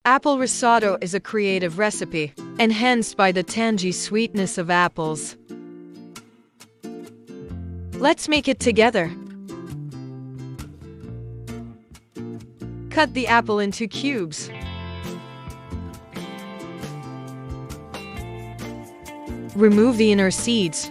Apple risotto is a creative recipe, enhanced by the tangy sweetness of apples. Let's make it together. Cut the apple into cubes. Remove the inner seeds.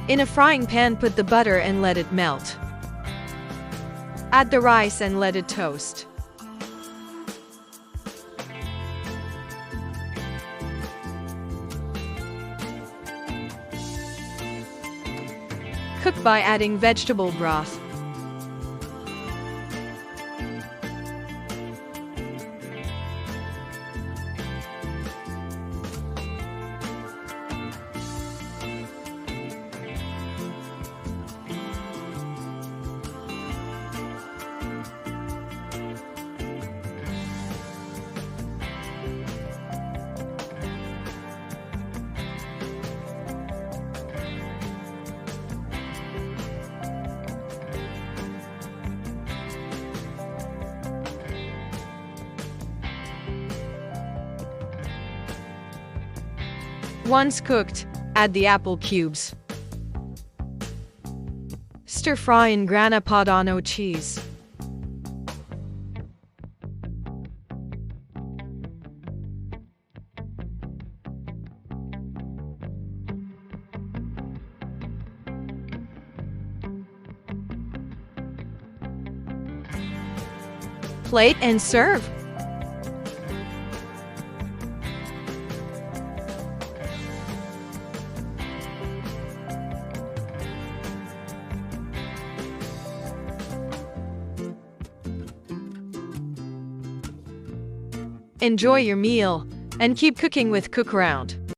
In a frying pan, put the butter and let it melt. Add the rice and let it toast. Cook by adding vegetable broth. Once cooked, add the apple cubes. Stir fry in grana padano cheese. Plate and serve. Enjoy your meal, and keep cooking with Cookaround.